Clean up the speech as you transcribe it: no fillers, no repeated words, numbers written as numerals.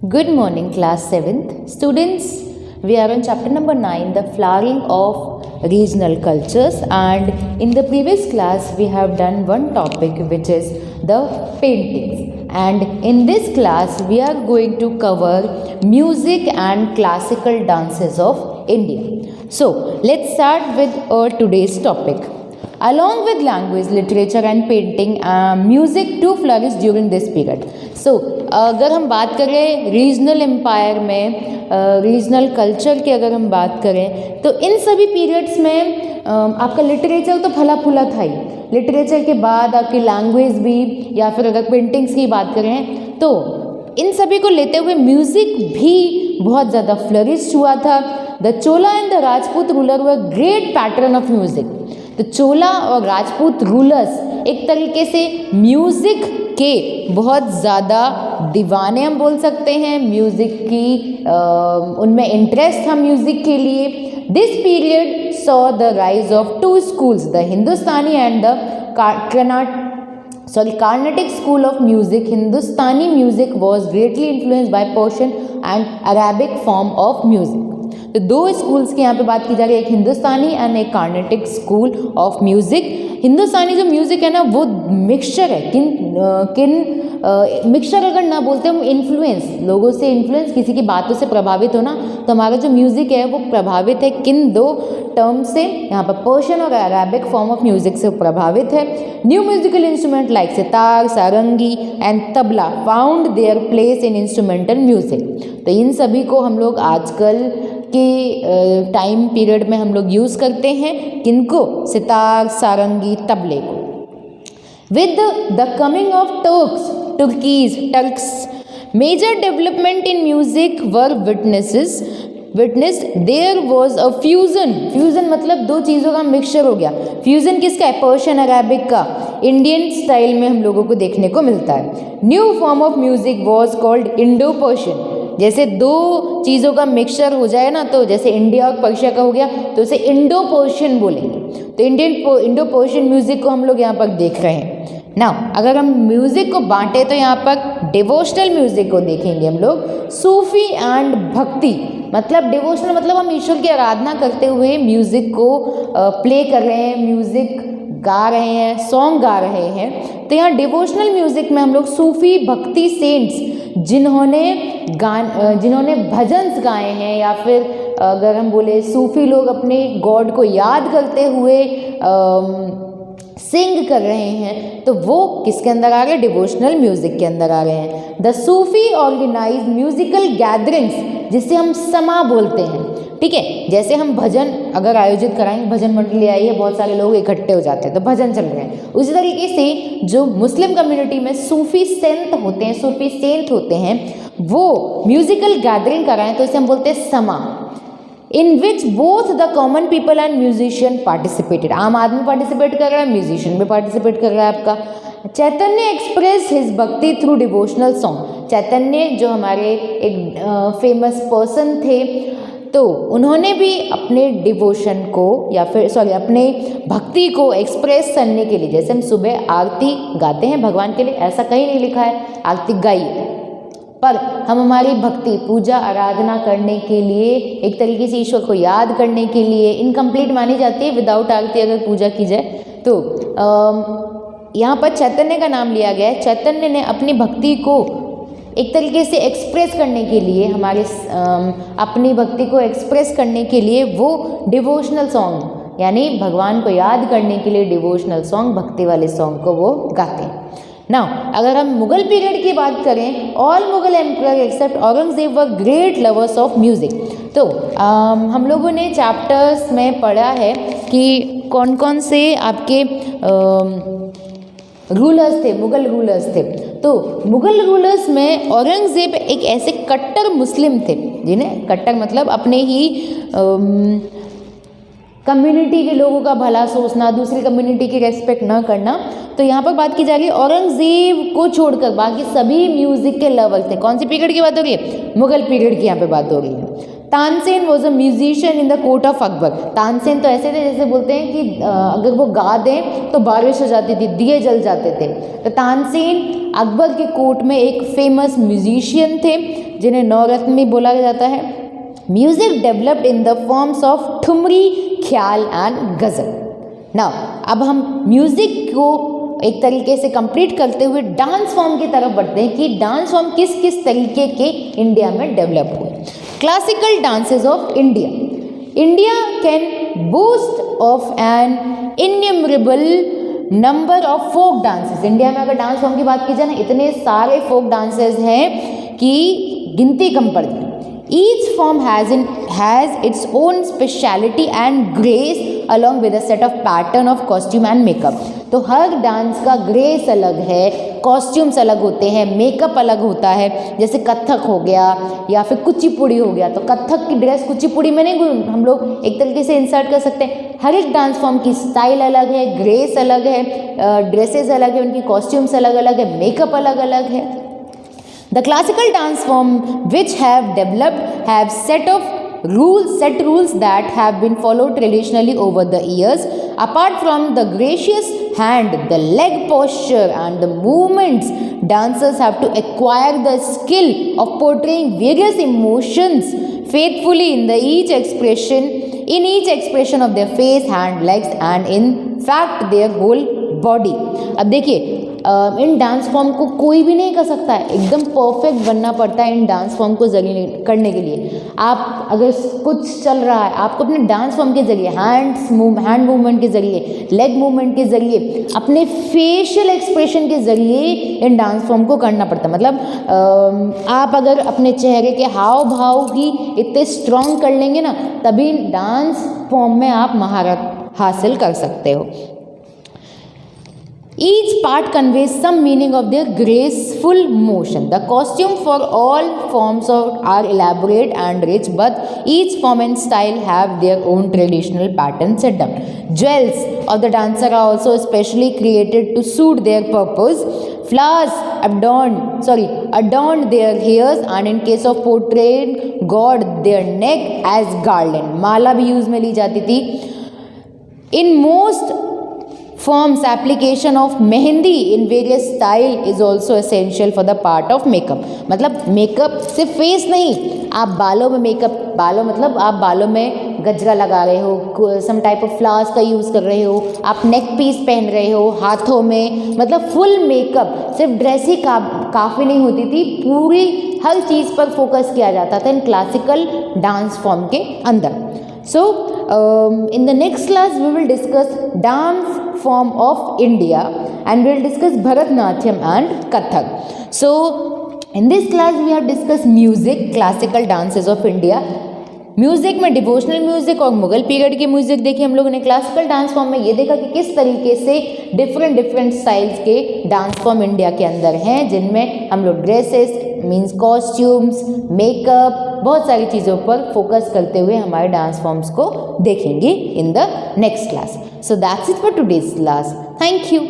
Good morning, class 7th. Students, we are on chapter number 9, the flowering of regional cultures. And in the previous class, we have done one topic which is the paintings. And in this class, we are going to cover music and classical dances of India. So, let's start with today's topic. Along with language, literature and painting, music too flourished during this period. So, अगर हम बात करें regional empire में, regional culture की अगर हम बात करें तो इन सभी पीरियड्स में आपका लिटरेचर तो फला फूला था ही. लिटरेचर के बाद आपकी लैंग्वेज भी, या फिर अगर पेंटिंग्स की बात करें तो इन सभी को लेते हुए म्यूज़िक भी बहुत ज़्यादा फ्लरिश हुआ था. The Chola and the Rajput ruler were great pattern of music. तो चोला और राजपूत रूलर्स एक तरीके से म्यूज़िक के बहुत ज़्यादा दीवाने हम बोल सकते हैं. म्यूज़िक की उनमें इंटरेस्ट था म्यूज़िक के लिए. This period saw the rise of two schools, the Hindustani and the Carnatic school of music. Hindustani music was greatly influenced by Persian and Arabic form of music. तो दो स्कूल्स की यहाँ पे बात की जा रही है, एक हिंदुस्तानी एंड एक कार्नेटिक स्कूल ऑफ म्यूज़िक. हिंदुस्तानी जो म्यूज़िक है ना वो मिक्सचर है, मिक्सचर अगर ना बोलते हम इन्फ्लुएंस, लोगों से इन्फ्लुएंस, किसी की बातों से प्रभावित होना, तो हमारा जो म्यूज़िक है वो प्रभावित है किन दो टर्म से, यहाँ पर पर्शियन और अरेबिक फॉर्म ऑफ म्यूज़िक से प्रभावित है. New musical instrument like sitar, sarangi and tabla found their place in instrumental music. तो इन सभी को हम लोग आजकल के टाइम पीरियड में हम लोग यूज़ करते हैं. किनको? सितार, सारंगी, तबले को. With the coming of Turks major development in music were witnessed. There was a fusion मतलब दो चीज़ों का मिक्सचर हो गया. फ्यूजन किसका है? पर्शियन अरेबिक का. इंडियन स्टाइल में हम लोगों को देखने को मिलता है. New form of music was called Indo Persian. जैसे दो चीज़ों का मिक्सचर हो जाए ना, तो जैसे इंडिया और पर्शिया का हो गया तो उसे इंडो पर्शियन बोलेंगे. तो इंडो पर्शियन म्यूज़िक को हम लोग यहाँ पर देख रहे हैं. नाउ अगर हम म्यूज़िक को बांटे तो यहाँ पर डिवोशनल म्यूज़िक को देखेंगे हम लोग. सूफी एंड भक्ति मतलब डिवोशनल मतलब हम ईश्वर की आराधना करते हुए म्यूज़िक को प्ले कर रहे हैं, म्यूज़िक गा रहे हैं, सॉन्ग गा रहे हैं. तो यहाँ डिवोशनल म्यूज़िक में हम लोग सूफी भक्ति सेंट्स जिन्होंने भजन्स गाए हैं, या फिर अगर हम बोले सूफी लोग अपने गॉड को याद करते हुए सिंग कर रहे हैं, तो वो किसके अंदर आ रहे हैं? डिवोशनल म्यूज़िक के अंदर आ रहे हैं. The Sufi organise musical gatherings जिसे हम समा बोलते हैं. ठीक है, जैसे हम भजन अगर आयोजित कराएंगे, भजन मंडली आई है, बहुत सारे लोग इकट्ठे हो जाते हैं तो भजन चल रहे हैं. उसी तरीके से जो मुस्लिम कम्युनिटी में सूफी सेंट होते हैं वो म्यूजिकल गैदरिंग कराएं तो इसे हम बोलते हैं समा. In which both the common people and musician participated. आम आदमी पार्टिसिपेट कर रहा है, म्यूजिशियन भी पार्टिसिपेट कर रहा है आपका. चैतन्य एक्सप्रेस हिज भक्ति थ्रू डिवोशनल सॉन्ग. चैतन्य जो हमारे एक फेमस पर्सन थे, तो उन्होंने भी अपने डिवोशन को या फिर अपने भक्ति को एक्सप्रेस करने के लिए, जैसे हम सुबह आरती गाते हैं भगवान के लिए, ऐसा कहीं नहीं लिखा है आरती गाई, पर हम हमारी भक्ति पूजा आराधना करने के लिए, एक तरीके से ईश्वर को याद करने के लिए इनकम्प्लीट मानी जाती है विदाउट आरती अगर पूजा की जाए. तो यहाँ पर चैतन्य का नाम लिया गया है. चैतन्य ने अपनी भक्ति को एक तरीके से एक्सप्रेस करने के लिए, अपनी भक्ति को एक्सप्रेस करने के लिए वो डिवोशनल सॉन्ग यानी भगवान को याद करने के लिए डिवोशनल सॉन्ग, भक्ति वाले सॉन्ग को वो गाते हैं. नाउ अगर हम मुगल पीरियड की बात करें, all Mughal emperor except Aurangzeb were great lovers of music. तो हम लोगों ने चैप्टर्स में पढ़ा है कि कौन कौन से आपके रूलर्स थे, मुगल रूलर्स थे. तो मुगल रूलर्स में औरंगजेब एक ऐसे कट्टर मुस्लिम थे जिन्हें, कट्टर मतलब अपने ही कम्युनिटी के लोगों का भला सोचना, दूसरी कम्युनिटी की रेस्पेक्ट ना करना. तो यहाँ पर बात की जा रही है औरंगजेब को छोड़कर बाकी सभी म्यूज़िक के लवर्स थे. कौन सी पीरियड की बात हो रही है? मुगल पीरियड की यहाँ पे बात हो रही है. Tansen was a musician in the court of Akbar. Tansen तो ऐसे थे जैसे बोलते हैं कि अगर वो गा दें तो बारिश हो जाती थी, दिए जल जाते थे। तो तानसेन अकबर के कोर्ट में एक फेमस म्यूजिशियन थे जिन्हें नवरत्न भी बोला जाता है। Music developed in the forms of thumri, ख्याल एंड गज़ल। नाउ अब हम म्यूजिक को एक तरीके से कंप्लीट करते हुए डांस फॉर्म की तरफ बढ़ते हैं कि डांस फॉर्म किस किस तरीके के इंडिया में डेवलप हुए। Classical dances of India. India can boost of an innumerable number of folk dances. India में अगर डांस फॉर्म की बात की जाए ना, इतने सारे फोक डांसेस हैं कि गिनती कम पड़ जाए। Each form has its own speciality and grace along with a set of pattern of costume and makeup। तो हर डांस का ग्रेस अलग है, कॉस्ट्यूम्स अलग होते हैं, मेकअप अलग होता है। जैसे कथक हो गया या फिर कुचिपुड़ी हो गया, तो कथक की ड्रेस कुचिपुड़ी में नहीं हम लोग एक तरीके से इंसर्ट कर सकते हैं। हर एक डांस फॉर्म की स्टाइल अलग है, ग्रेस अलग है, ड्रेसेस अलग है, उनकी कॉस्ट्यूम्स अलग अलग है, मेकअप अलग अलग है। The classical dance form which have developed have set rules that have been followed traditionally over the years. Apart from the gracious hand, the leg posture and the movements, dancers have to acquire the skill of portraying various emotions faithfully in each expression of their face, hand, legs and in fact their whole body। अब देखिए इन dance form को कोई भी नहीं कर सकता है, एकदम परफेक्ट बनना पड़ता है इन डांस फॉर्म को जरिए करने के लिए। आप अगर कुछ चल रहा है, आपको अपने डांस फॉर्म के जरिए हैंड मूवमेंट के जरिए, लेग मूवमेंट के जरिए, अपने फेशियल एक्सप्रेशन के जरिए इन डांस फॉर्म को करना पड़ता है। मतलब आप अगर अपने चेहरे के हाव भाव ही इतने स्ट्रॉन्ग कर लेंगे ना, तभी डांस फॉर्म में आप महारत हासिल कर सकते हो। Each part conveys some meaning of their graceful motion. The costume for all forms are elaborate and rich, but each form and style have their own traditional pattern set down. Jewels of the dancer are also specially created to suit their purpose. Flowers adorned their hairs, and in case of portraying God, their neck as garland. माला भी use में ली जाती थी। In most forms, application of mehndi in various style is also essential for the part of makeup। मतलब makeup सिर्फ face नहीं, आप बालों में मेकअप, बालों मतलब आप बालों में गजरा लगा रहे हो, सम टाइप ऑफ फ्लावर्स का यूज़ कर रहे हो, आप नेक पीस पहन रहे हो, हाथों में, मतलब फुल मेकअप। सिर्फ ड्रेस ही काफ़ी नहीं होती थी, पूरी हर चीज़ पर फोकस किया जाता था इन क्लासिकल डांस फॉर्म के अंदर। So in the next class we will discuss dance form of India and we will discuss Bharatnatyam and Kathak। So in this class we have discussed music, classical dances of India। Music में devotional music और Mughal period की music देखी हम लोगों ने। Classical dance form में ये देखा कि किस तरीके से डिफरेंट स्टाइल्स के डांस फॉर्म इंडिया के अंदर हैं, जिनमें हम लोग ड्रेसेस मीन्स कॉस्ट्यूम्स, मेकअप, बहुत सारी चीज़ों पर फोकस करते हुए हमारे डांस फॉर्म्स को देखेंगे in the next class. So that's it for today's class. Thank you.